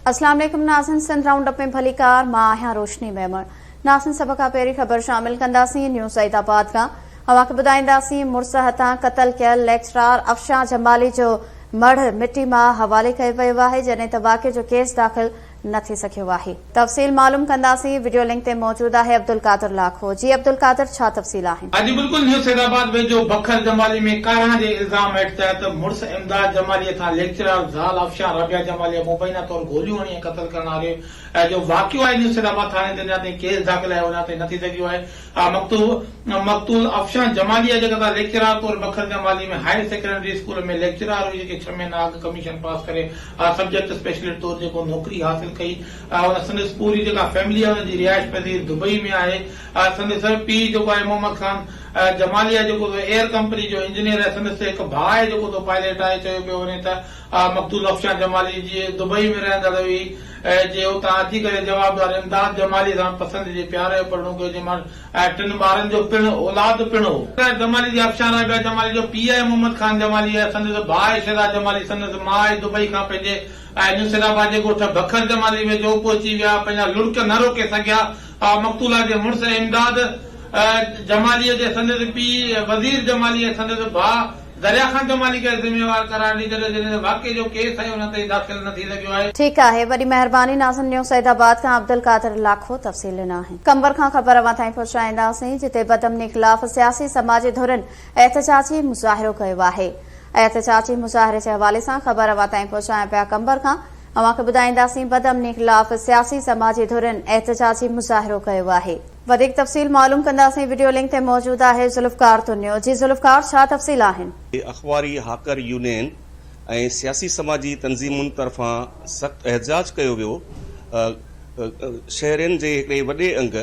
अस्सलाम वालेकुम नाज़रीन, सिंध राउंड अप में भली कार मां आहियां रोशनी मेमण। नाज़रीन, सभ खां पहिरीं ख़बर शामिल कंदासीं न्यूज़ सईदाबाद खां। अवां खे ॿुधाईंदासीं मुड़ुस हथां क़तल कयल लेक्चरार अफशां जमाली जो मढ़ मिट्टी मां हवाले कयो वियो आहे, जॾहिं त वाक़े जो केस दाख़िल न थी सघियो आहे। तफ़सील मालूम कंदासीं, वीडियो लिंक ते मौजूद आहे अब्दुल कादिर लाखो। जी अब्दुल कादिर, छा तफ़सील आहिनि? जी बिल्कुल, न्यूज़ सैदाबाद वेझो बखर जमाली में कारा जे इल्ज़ाम हेठि तहत मुड़ुस इमदाद जमाली था लेक्चरार ज़ाल अफशां राबिया जमाली मुबैना तौर गोलियूं हणी क़तल करण वारे जो वाक़ियो आहे न्यूज़ सैदाबाद थाने ते जिते केस दाख़िल आहे उन ते न थी सघियो आहे। मक़तूल अफशां जमाली जेका लेक्चरार तौर बखर जमाली में हायर सेकेंडरी स्कूल में लेक्चरार हुई, जेके 6 महीना अॻु कमीशन पास करे सब्जेक्ट स्पेशलिस्ट तौर जेको नौकरी हासिल कई। संदसि पूरी जेका फैमिली आहे हुनजी रिहाइश पज़ीर दुबई में आहे। संदसि पीउ जेको आहे मोहम्मद खान जमाली आहे, जेको एयर कंपनी जो इंजीनियर आहे। संदसि हिकु भाउ आहे जेको पायलट आहे। चयो पियो वञे त मक़तूल अफशां जमाली जी दुबई में रहंदड़ हुई, जे उतां अची करे जवाबदार इमदाद जमाली सां पसंदि जे प्यार जो पढ़णो कयो, जंहिंमां 3 ॿारनि जो पिणु औलाद पिणु हो। जमाली जी अफशां राबिया जमाली जो पीउ आहे मोहम्मद खान जमाली आहे। संदसि भाउ आहे शहज़ाद जमाली। संदसि माउ आहे दुबई खां पंहिंजे न्यूज़ सैदाबाद जे ॻोठ बखर जमाली में जो पहुची विया, पंहिंजा लुड़क न रोके सघिया। मक़तूला जे मुड़ुस इमदाद जमालीअ जे संदसि पीउ वज़ीर जमाली ऐं संदसि भाउ दरिया खान जमाली खे ज़िम्मेवार करार ॾी, जॾहिं वाक़े जो केस आहे उन ते दाख़िल न थी सघियो आहे। ठीकु आहे, वॾी महिरबानी नाज़रीन। न्यूज़ सईदाबाद खां अब्दुल कादिर लाखो तफ़सील ॾिना आहिनि। कंबर खां ख़बर अवां ताईं पहुचाईंदासीं, जिते बदअमनी ख़िलाफ़ सियासी समाजी धुरनि एहतजाजी मुज़ाहिरो कयो आहे। एहतजाजी मुज़ाहिरे जे हवाले सां ख़बर अवां ताईं पहुचाया पिया कंबर खां। अवां खे ॿुधाईंदासीं, बदअमनी ख़िलाफ़ सियासी समाजी धुरनि एहतजाजी मुज़ाहिरो कयो आहे। वधीक तफ़सील मालूम कंदासीं, वीडियो लिंक ते मौजूद आहे ज़ुल्फ़कार तुन्यो। जी ज़ुल्फ़कार, छा तफ़सील आहिनि? अख़बारी हाकर यूनियन ऐं सियासी समाजी तंज़ीमुनि तरफ़ां सख़्त एहतजाज कयो वियो। शहरनि जे हिकिड़े वॾे अंग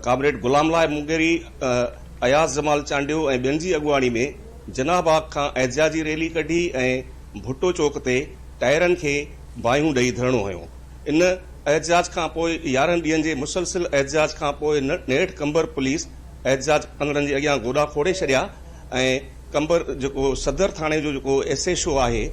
कामरेड गुलामलाल मुंगेरी, अयाज़ जमाल चांडियो ऐं ॿियनि जी अॻुवाणी में जनाबाग खां एहतजाजी रैली कढी ऐं भुट्टो चौक ते टायरनि खे बाहियूं ॾेई धरणो हुयो। इन एहतजाज खां पोइ 11 ॾींहनि जे मुसलसिल एहतजाज खां पोइ नेठ कंबर पुलिस एहतजाज कंदड़नि जे अॻियां गोॾा खोड़े छॾिया ऐं कंबर जेको सदर थाणे जो जेको SHO आहे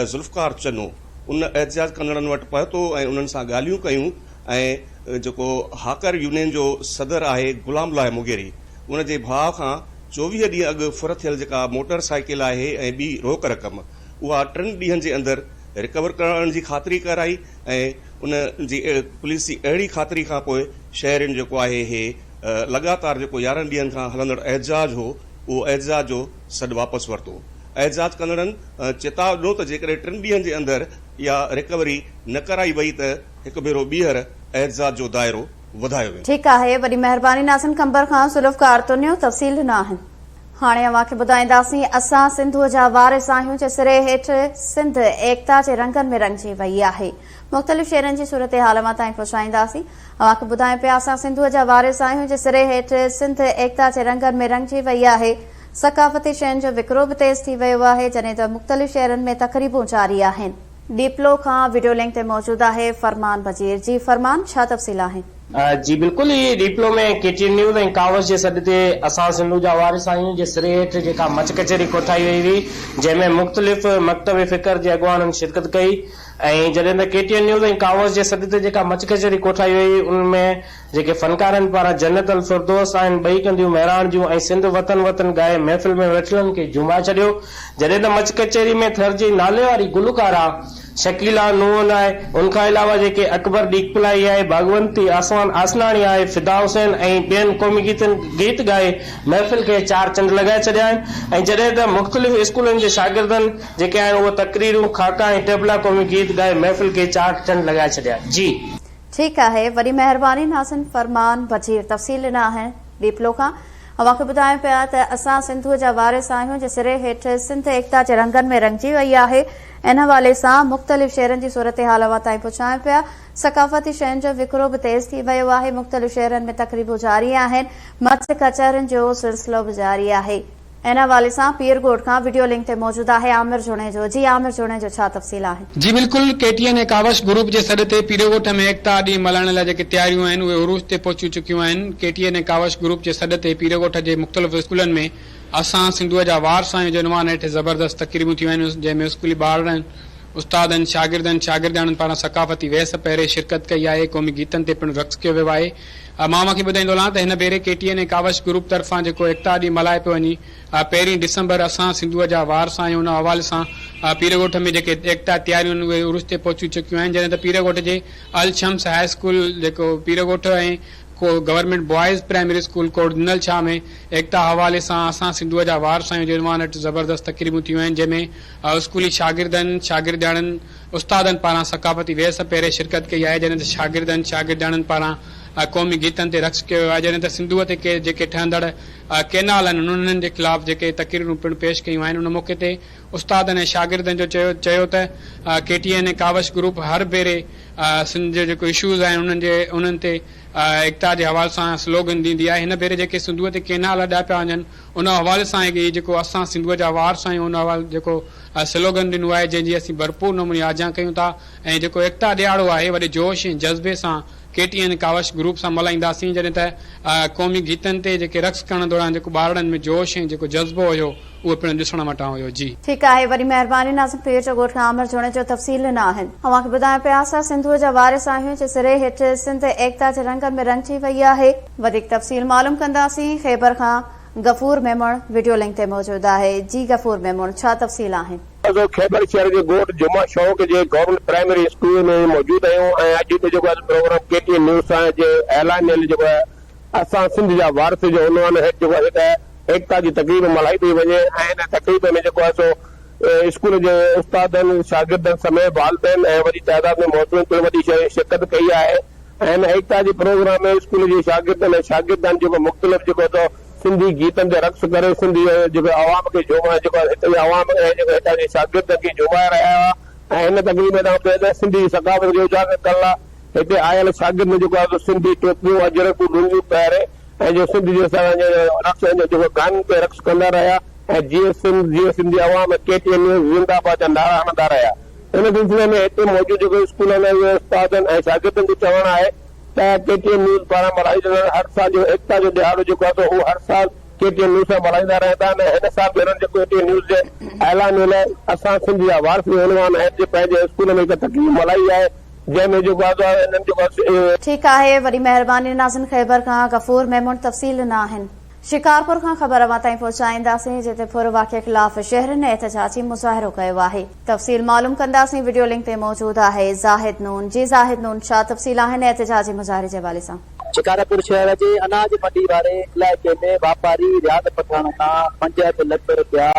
ज़ुल्फ़कार चन्नो, उन एहतजाज कंदड़नि वटि पहुतो ऐं उन्हनि सां ॻाल्हियूं कयूं। ऐं जेको हाकर यूनियन जो सदर आहे गुलामलाल मुंगेरी, उन जे भाउ खां 24 ॾींहं अॻु फुर थियल जेका मोटर साइकिल आहे ऐं ॿी रोक रक़म, उहा 3 ॾींहनि जे अंदरि रिकवर करण जी ख़ातिरी कराई। ऐं उन जी पुलिस जी अहिड़ी ख़ातिरी खां पोइ शहरनि जेको आहे हे लगातार जेको 11 ॾींहनि खां हलंदड़ एहतजाज हो, उहो एहतजाज जो सॾु वापसि वरितो। एहतजाज कंदड़नि चेताव ॾिनो त जेकॾहिं 3 ॾींहनि जे अंदरि इहा रिकवरी न कराई वई त हिकु भेरो ॿीहर एहतजाज जो दाइरो वधायो वेंदो। ठीकु आहे, वॾी महिरबानी नाज़रीन। कंबर खां ज़ुल्फ़कार तुन्यो तफ़सील ॾिना आहिनि। हाणे अवां खे ॿुधाईंदासीं, असां सिंधूअ जा वारिस आहियूं जे सिरे हेठि सिंध एकता जे रंगनि में रंगिजी वई आहे। मुख़्तलिफ़ शहरनि जी सूरत हाल अवां ताईं पहुचाईंदासीं। अवां खे ॿुधायूं पिया, असां सिंधूअ जा वारिस आहियूं जे सिरे हेठि सिंध एकता जे रंगनि में रंगिजी वई आहे। सक़ाफ़ती शयुनि जो विकिरो बि तेज़ थी वियो आहे, जॾहिं त मुख़्तलिफ़ शहरनि में तक़रीबूं जारी आहिनि। डीपलो खां वीडियो लिंक ते मौजूद आहे फरमान बजीर। जी फरमान, छा तफ़सील आहिनि? जी बिल्कुल, ये डीपलो में KTN न्यूज़ ऐं कावस जे सॾ ते असां सिंधु जा वारिस आहियूं जे सिरे हेठि जेका मच कचहरी कोठाई वई हुई, जंहिंमें मुख़्तलिफ़ मकतब फ़िक्र जे अॻुवाननि शिरकत कई। ऐं जॾहिं त KTN न्यूज़ ऐं कावस जे सॾ ते जेका मच कचहरी कोठाई वई, उनमें जेके फनकारनि पारां जन्नत अल फिरदौस आहिनि, ॿई कंदियूं महिराण जूं ऐं सिंध वतन वतन ॻाए महफ़िल में वेठलनि खे जुमाए छॾियो। जॾहिं त मच कचहरी में थर जी नाले वारी गुलकारा शकीला नून आहे, उनखां अलावा जेके अकबर डीकपलाई आहे, भागवंती आसनाणी आहे, फिदा हुसैन ऐं ॿियनि क़ौमी गीत ॻाए महफ़िल खे 4 चंड लॻाए छॾिया आहिनि। ऐं जॾहिं त मुख़्तलिफ़ स्कूलनि जे शागिर्दनि जेके आहिनि उहे तक़रीरूं, खाका ऐं टेबला क़ौमी गीत ॻाए महफ़िल खे 4 चंड लॻाए छॾिया। जी ठीकु आहे, वॾी महिरबानी नाज़रीन। फरमान बजीर तफ़सील ॾिना आहिनि डीपलो खां। अवां खे ॿुधायूं पिया त असां सिंधूअ जा वारिस आहियूं जे सिरे हेठि सिंध एकता जे रंगनि में रंगिजी वई आहे। इन हवाले सां मुख़्तलिफ़ शहरनि जी सूरत हाल अवां ताईं पहुचायूं पिया। सक़ाफ़ती शयुनि जो विकिरो बि तेज़ थी वियो आहे। मुख़्तलिफ़ शहरनि में तक़रीबूं जारी आहिनि। मच कचहरियुनि जो सिलसिलो बि जारी आहे। इन हवाले सां पीरगोट खां वीडियो लिंक ते मौजूद आहे आमिर जुणे जो। जी आमिर जुणे जो, छा तफ़सील आहे? जी बिल्कुल, KTN ऐं कावश ग्रुप जे सॾ ते पीरगोट में एकता ॾींहुं मल्हाइण लाइ जेके तयारियूं आहिनि उहे उरूज ते पहुची चुकियूं आहिनि। KTN ऐं कावश ग्रुप जे सॾ ते पीरगोट जे मुख़्तलिफ़ स्कूलनि में असां सिंधूअ जा वारिस आहियूं जे उनवान हेठि ज़बरदस्त तक़रीबूं थियूं आहिनि, जंहिंमें स्कूली ॿार उस्तादनि शागिर्दनि पारां सकाफ़ती वहस पहिरें शिरकत कई आहे। क़ौमी गीतनि ते पिणु रक़्स कयो वियो आहे। मां मूंखे ॿुधाईंदो हलां त हिन भेरे KTN ऐं कावश ग्रुप तरफ़ां जेको एकता ॾींहुं मल्हाए पियो वञे, 1 डिसंबर असां सिंधुअ जा वारस आहियूं। उन हवाले सां पीरगोठ में जेके एकता तयारियूं आहिनि उहे उरुस ते पहुची चुकियूं आहिनि। जॾहिं त पीरगोठ जे अल शम्स हाई स्कूल जेको पीरगोठ ऐं गवर्नमेंट बॉयज़ प्राइमरी स्कूल कोडनल शाह में एकता हवाले सां असां सिंधुअ जा वारस आहियूं जर्मान वटि ज़बरदस्त तक़रीबूं थियूं आहिनि, जंहिंमें स्कूली शागिर्दनि उस्तादनि पारां सकाफ़ती वहस पहिरें शिरकत कई आहे। जॾहिं त शागिर्दनि पारां क़ौमी गीतनि ते रक़्स कयो आहे। जॾहिं त सिंधुअ ते जेके ठहंदड़ कैनाल आहिनि उन्हनि जे ख़िलाफ़ जेके तक़रीरूं पिणु पेश कयूं आहिनि। उन मौक़े ते उस्तादनि ऐं शागिर्दनि जो चयो त KTN ऐं कावश ग्रुप हर भेरे सिंध जो जेको इशूज़ आहिनि उन्हनि ते एकता जे हवाले सां स्लोगन ॾींदी आहे। हिन भेरे जेके सिंधुअ ते कैनाल अॾा पिया वञनि उन हवाले सां जेको असां सिंधुअ जा वारस आहियूं उन हवाले जेको स्लोगन ॾिनो आहे, जंहिंजी असीं भरपूर नमूने आजा कयूं था। ऐं जेको एकता ॾियारो आहे वॾे जोश ऐं जज़्बे सां KTN कावश ग्रुप सां मल्हाईंदासीं। जॾहिं त क़ौमी गीतनि ते जेके रक़्स करण दौरान जेको ॿारनि में जोश ऐं जेको जज़्बो हुयो उहो पिणु ॾिसण वटां हुयो। जी ठीकु आहे, वरी महिरबानी। नाज़िम पीर जो ॻोठ खां आमिर जोड़े जो तफ़सील न आहिनि। अव्हांखे ॿुधायां पिया असां सिंधुअ जा वारिस आहियूं जे सिरे हेठि सिंध एकता जे रंगनि में रंगिजी वई आहे। वधीक तफ़सील मालूम कंदासीं। ख़ैबर खां गफ़ूर मेमण वीडियो लिंक ते मौजूद आहे। जी गफ़ूर मेमण, छा तफ़सील आहिनि? खैबर शहर जे ॻोठ जुमा शौक़ जे गवर्नमेंट प्राइमरी स्कूल में मौजूद आहियूं ऐं अॼु जो जेको प्रोग्राम KTN न्यूज़ जे ऐलान जेको आहे असां सिंध जा वारस जो उनवान हेठि जेको आहे एकता जी तक़रीब मल्हाई थी वञे। ऐं हिन तक़रीब में जेको आहे सो स्कूल जे उस्तादनि शागिर्दनि समेत वालिदैन ऐं वॾी तइदाद में मौजूद पिणु वॾी शिरकत कई आहे। ऐं हिन एकता जे प्रोग्राम में स्कूल जे शागिर्दनि जेको मुख़्तलिफ़ जेको सिंधी गीतनि ते रक़्स करे सिंधी जेको अवाम खे जेको हिते अवाम ऐं जेको हितां जे शागिर्दनि खे जुमाए रहिया हुआ। ऐं हिन तक़रीब में सिंधी सकाफ़त जो उजागर करण लाइ हिते आयल शागिर्द जेको आहे सिंधी टोपियूं अजरकूं लुंगियूं पहिरे ऐं जो सिंधी रक़्स जेको गाननि ते रक़्स कंदा रहिया ऐं जीअं सिंधी अवाम KTN न्यूज़ ज़िंदाबाद जा नारा हणंदा रहिया। हिन सिलसिले में हिते मौजूद जेको स्कूलनि जे उस्तादनि ऐं शागिर्दनि जो चवणु आहे त KTN न्यूज़ पारां मल्हाई हर साल जो एकता जो ॾियारो जेको आहे उहो हर साल KTN न्यूज़ सां मल्हाईंदा रहंदा आहिनि। हिन साल बि हिननि जेको KTN न्यूज़ जे ऐलान लाइ असां सिंधी जा वारस उनवान पंहिंजे स्कूल में हिकु तक़रीब मल्हाई आहे जंहिंमें जेको आहे हिननि जेको ठीकु आहे, वरी महिरबानी। नाज़िन ख़ैबर खां गफ़ूर मेमण तफ़सील न आहिनि। शिकारपुर खां ख़बर अवां ताईं पहुचाईंदासीं जिते पुर वाक़िए ख़िलाफ़ शहरनि एहतजाजी मुज़ाहिरो कयो आहे। तफ़सील मालूम कंदासीं। वीडियो लिंक ते मौजूद आहे ज़ाहिद नून। जी ज़ाहिद नून, छा तफ़सील आहिनि एहतजाजी मुज़ाहिरे जे हवाले सां? शिकारपुर शहर जे अनाज मंडी वारे इलाइक़े में वापारी रियाद पठाण खां 50 लख रुपया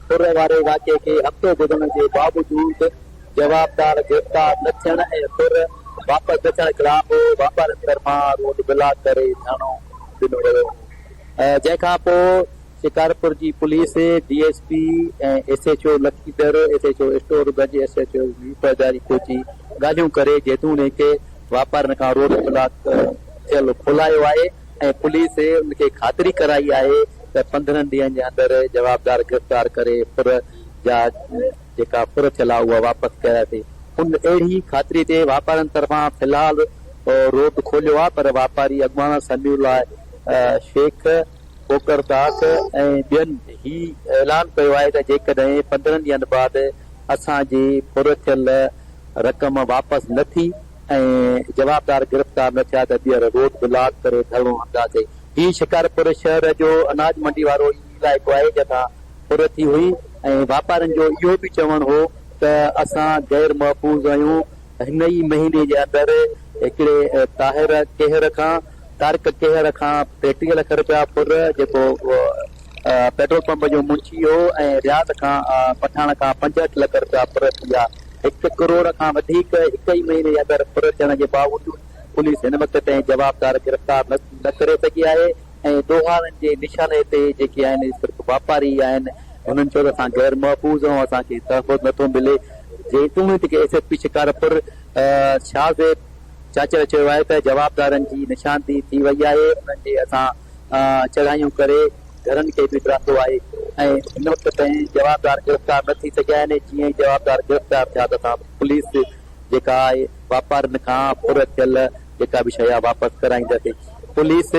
पुर वारे वाक़िए खे हफ़्तो गुज़रण जे बावजूद जवाबदार गिरफ़्तार न थियण ऐं पुर वापसि अचण ख़िलाफ़ वापारियुनि तरफ़ां रोड ब्लॉक करे धरणो ॾिनो वियो। जंहिंखां पोइ शिकारपुर जी पुलिस DSP ऐं SHO लखीदर SHO स्टोरगंज SHO फ़ौजदारी पहुची ॻाल्हियूं करे जेतूणीकि वापारियुनि खां रोड ब्लॉक थियल खोलायो आहे ऐं पुलिस उनखे ख़ातिरी कराई आहे त 15 ॾींहनि जे अंदरि जवाबदार गिरफ़्तार करे पुर जा जेका पुर थियल आहे उहा वापसि कयासीं। उन अहिड़ी ख़ातिरी ते वापारियुनि तरफ़ां फ़िलहाल रोड खोलियो आहे, पर वापारी अॻवान समीउल्ला शेख कोकरदास ऐं ॿियनि ही ऐलान कयो आहे त जेकॾहिं 15 ॾींहनि बाद असांजी पुर थियल रक़म वापसि न थी ऐं जवाबदार गिरफ़्तार न थिया त ॿीहर रोड ब्लॉक करे धरणो हणंदासीं। ही शिकारपुर शहर जो अनाज मंडी वारो इलाइक़ो आहे जंहिंखां पुर थी हुई ऐं वापारियुनि जो इहो बि चवणु हो त असां गैर महफ़ूज़ आहियूं। हिन ई महीने जे अंदरि हिकिड़े तारिक कहर खां 33 लख रुपया पुर जेको पेट्रोल पंप जो मुंशी हो ऐं रियाद खां पठाण खां 65 लख रुपया पुर थी विया। 1 करोड़ खां वधीक हिक ई महीने जे अंदरि पुर थियण जे बावजूद पुलिस हिन वक़्त ताईं जवाबदार गिरफ़्तार न करे सघी आहे ऐं दोहारनि जे निशाने ते जेके आहिनि सिर्फ़ु वापारी आहिनि हुननि चयो त असां गैर महफ़ूज़ ऐं असांखे तहफ़ुज़ नथो मिले। जेतूणीकि SSP शिकारपुर शाहज़ेब चाचर चयो आहे त जवाबदारनि जी निशानदी थी वई आहे। उन्हनि जे असां चढ़ाइयूं करे घरनि खे बि ड्रातो आहे ऐं हिन वक़्त ताईं जवाबदार गिरफ़्तार न थी सघिया आहिनि। जीअं ई जवाबदार गिरफ़्तार थिया त असां पुलिस जेका आहे वापारियुनि खां पुर थियल जेका बि शइ आहे वापसि कराईंदासीं। पुलिस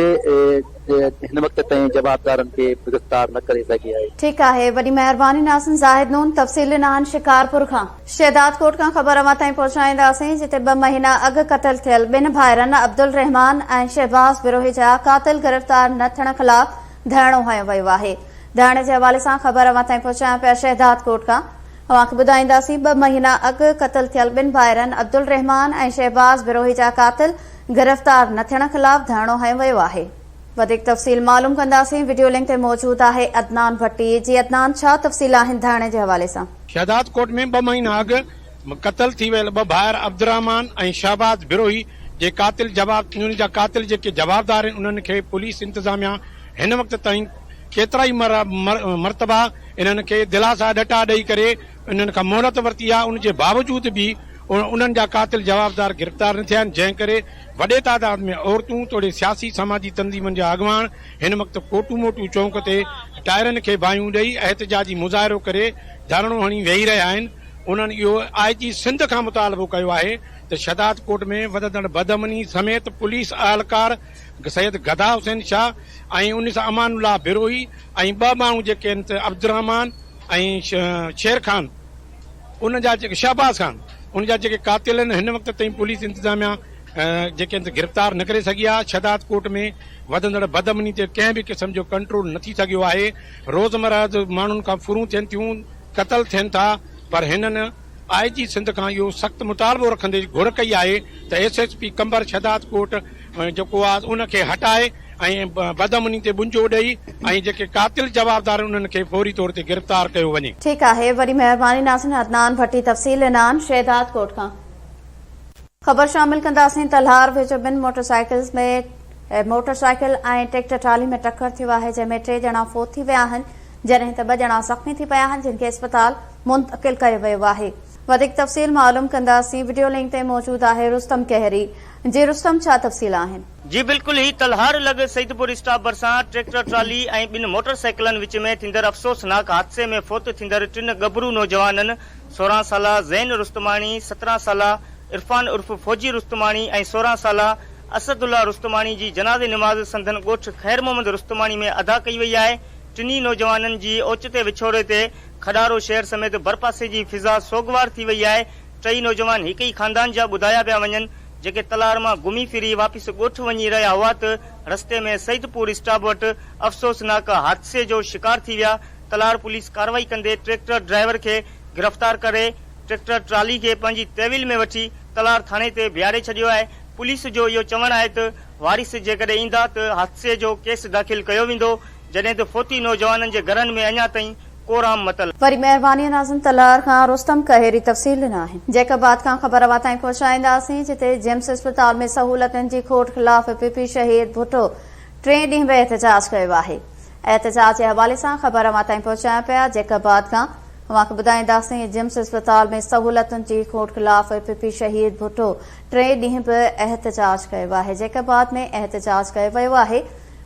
हिन वक़्त ताईं जवाबदारनि खे गिरफ़्तार न करे सघी आहे। ठीक है, वॾी महिरबानी नासिन ज़ाहिद नून। तफ़सील नाहन शिकारपुर खां। शहदाद कोट खां ख़बर अवां ताईं पहुचाईंदासीं, जिते 2 महीना अॻु क़तल थियल 2 भाइरनि अब्दुल रहमान ऐं शहबाज़ बिरोही जा क़ातिल गिरफ़्तार न थियण ख़िलाफ़ धरणो हयो वियो आहे। धरणे जे हवाले सां ख़बर अवां ताईं पहुचायां पिया शहदाद कोट खां। अवां खे ॿुधाईंदासीं, 2 महीना अॻु क़तल थियल 2 भाइरनि अब्दुल रहमान ऐं शहबाज़ बिरोही जा क़ातिल गिरफ़्तार न थियण ख़िलाफ़ धरणो हयो वियो आहे। वधीक तफ़सील मालूम कंदासीं। वीडियो लिंक ते मौजूद आहे अदनान भट्टी। जी अदनान, छा तफ़सील आहिनि धरणे जे हवाले सां? शहदाद कोट में 2 महीना अॻु क़तल थी वियल 2 भाइर अब्दुर्रहमान ऐं शहबाज बिरोही जे उन्हनि जा क़ातिल जेके जवाबदार आहिनि, उन्हनि खे पुलिस इंतज़ामिया हिन वक़्त ताईं केतिरा ई मरतबा इन्हनि खे दिलासा ॾटा ॾेई करे इन्हनि खां मोहलत वरिती आहे। उन जे बावजूद बि उन्हनि जा क़ातिल जवाबदार गिरफ़्तार न थिया आहिनि, जंहिं करे वॾे तादाद में औरतूं तोड़े सियासी समाजी तंज़ीमनि जा अॻुवान हिन वक़्तु कोटू मोटू चौक ते टायरनि खे बाहियूं ॾेई एहतिजाजी मुज़ाहिरो करे धरणो हणी वेही रहिया आहिनि। उन्हनि इहो IG सिंध खां मुतालबो कयो आहे त शहदाद कोट में वधंदड़ बदअमनी समेत पुलिस अहलकार सैयद गदा हुसैन शाह ऐं उन सां अमानुल्लाह बिरोही ऐं 2 माण्हू जेके आहिनि अब्दुर्रहमान ऐं शेर खान, उन जा जेके शहबाज खान, उन जा जेके क़ातिल आहिनि, हिन वक़्त ताईं पुलिस इंतज़ामिया जेके गिरफ़्तार न करे सघी आहे। शहदाद कोट में वधंदड़ बदअमनी ते कंहिं बि क़िस्म जो कंट्रोल न थी सघियो आहे। रोज़मर्रा माण्हुनि खां फुरूं थियनि थियूं, क़तल थियनि था, पर हिननि IG सिंध खां इहो सख़्तु मुतालबो रखंदे घुर कई आहे त SSP कंबर शहदाद कोट जेको आहे उनखे हटाए ऐं बदअमनी ते बुंजो ॾेई ऐं जेके क़ातिल जवाबदार उन्हनि खे फौरी तौर ते गिरफ़्तार कयो वञे। ठीक आहे, वॾी महिरबानी नासिन। अदनान भट्टी तफ़सील नान शहदाद कोट खां। ख़बर शामिल कंदासीं। तलहार वेझो 2 मोटरसाइकिल ऐं ट्रैक्टर ट्राली में टक्कर थियो आहे, जंहिंमें 3 ॼणा फोत थी विया आहिनि, जॾहिं त 2 ॼणा ज़ख़्मी थी पिया आहिनि, जिन खे अस्पताल मुंतक़िल कयो वियो आहे। वधीक तफ़सील मालूम कंदासीं। वीडियो लिंक ते मौजूद आहे रुस्तम कहरी। जी रुस्तम, छा तफ़सील आहिनि? जी बिल्कुल ही तलहार लॻ सईदपुर स्टॉप भरिसां ट्रैक्टर ट्राली ऐं 2 मोटरसाइकिलनि विच में थींदड़ अफ़सोसनाक हादसे में फोत थींदड़ 3 गबरू नौजवाननि 16 साला ज़ैन रुस्तमानी, 17 साला इरफान उर्फ फौजी रुस्तमानी ऐं 16 साला असदुल्ला रुस्तमानी जी जनाज़े निमाज़ संदन ॻोठ ख़ैर मोहम्मद रुस्तमानी में अदा कई वई आहे। 3 नौजवाननि जी ओचिते विछोड़े ते खडारो शहर समेत बरपासे जी फिज़ा सोगवार थी वई आहे। 3 नौजवान हिक ई खानदान जा ॿुधाया पिया वञनि, जेके तलार मां घुमी फिरी वापसि ॻोठ वञी रहिया हुआ त रस्ते में सईदपुर स्टॉप वटि अफ़सोसनाक हादसे जो शिकार थी विया। तलार पुलिस कार्रवाई कंदे ट्रैक्टर ड्राइवर खे गिरफ़्तार करे ट्रैक्टर ट्राली खे पंहिंजी तहवील में वठी तलार थाणे ते बीहारे छॾियो आहे। पुलिस जो इहो चवणु आहे त वारिस जेकॾहिं ईंदा त हादसे जो केस दाख़िल कयो वेंदो, जॾहिं त फोती नौजवाननि जे घरनि में अञा ताईं कोराम मतल। वरी महिरबानी नाज़िम। तलार खां रुस्तम कहरी तफ़सील न आहिनि। जैकबाद खां ख़बर अवां ताईं पहुचाईंदासीं, जिते जेम्स अस्पताल में सहूलतनि जी खोट ख़िलाफ़ PP शहीद भुट्टो 3 ॾींहं बि एहतिजाज कयो आहे। एहतिजाज जे हवाले सां ख़बर अवां ताईं पहुचायां पिया जैकबाद खां। अवां खे ॿुधाईंदासीं, जेम्स अस्पताल में सहूलतनि जी खोट ख़िलाफ़ PP शहीद भुट्टो 3 ॾींहं बि एहतिजाज कयो आहे। जैकबाद में एहतिजाज कयो वियो आहे।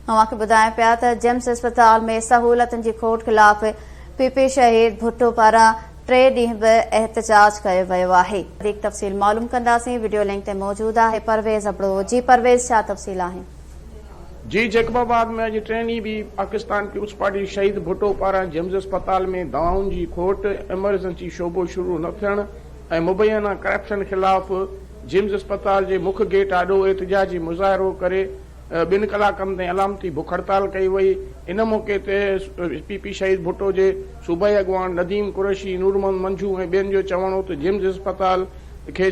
अवां खे ॿुधायां पिया त जेम्स अस्पताल में सहूलतनि जी खोट ख़िलाफ़ PP शहीद भुट्टो पारां 3 ॾींहं बि एहतिजाज कयो वियो आहे। वधीक तफ़सील मालूम कंदासीं। वीडियो लिंक ते मौजूद आहे परवेज़ अबड़ो। जी परवेज़, छा तफ़सील आहिनि? जी जैकबाबाद में अॼु 3 ॾींहं बि पाकिस्तान पीपुल्स पार्टी शहीद भुट्टो पारां जेम्स अस्पताल में दवाउनि जी खोट, एमरजेंसी शोबो शुरू न थियण ऐं मुबैना करप्शन ख़िलाफ़ जेम्स अस्पताल जे मुख्य गेट आॾो एहतिजाजी मुज़ाहिरो करे 2 कलाकनि ताईं अलामती बुख हड़ताल कई वई। इन मौक़े ते PP शहीद भुट्टो जे सूबाई अॻुवान नदीम कुरैशी, नूर मोहम्मद मंजू ऐं ॿियनि जो चवणो त जेम्स अस्पताल खे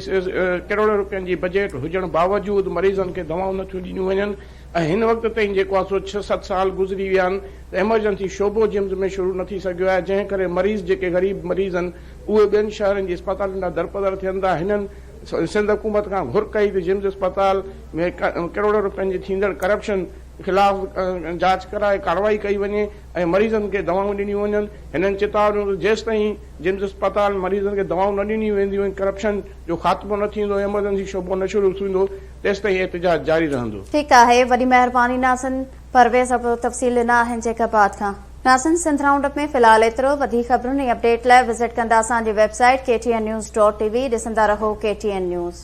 करोड़ रुपयनि जी बजट हुजण बावजूद मरीज़नि खे दवाऊं नथियूं ॾिनियूं वञनि ऐं हिन वक़्त ताईं जेको आहे सो 6-7 साल गुज़री विया आहिनि त एमरजेंसी शोबो जेम्स में शुरू न थी सघियो आहे, जंहिं करे मरीज़ जेके ग़रीब मरीज़ आहिनि उहे ॿियनि शहरनि जी अस्पतालुनि ॾांहुं दरपदर थियनि था। हिननि सिंध हुकूमत खां घुर कई त जेम्स अस्पताल में करोड़ रुपयनि जी थींदड़ करप्शन ख़िलाफ़ जांच कराए कार्रवाई कई वञे ऐं मरीज़नि खे दवाऊं ॾिनियूं वञनि। हिननि चेतावनियूं जेसि ताईं जेम्स अस्पताल मरीज़नि खे दवाऊं न ॾिनियूं वेंदियूं, करप्शन जो ख़ात्मो न थींदो, एमरजेंसी शोबो न शुरू थींदो, तेसि ताईं एहतिजाज जारी रहंदो। ठीकु आहे, वॾी महिरबानी नाज़िन। परवेज़ अबड़ो तफ़सील ॾिना आहिनि जैकबाद खां। नाज़िन, सिंध राउंडअप में फ़िलहाल एतिरो। वधीक ख़बरुनि ऐं अपडेट लाइ विज़िट कंदा असांजी वेबसाइट KTN News.tv। ॾिसंदा रहो KTN News।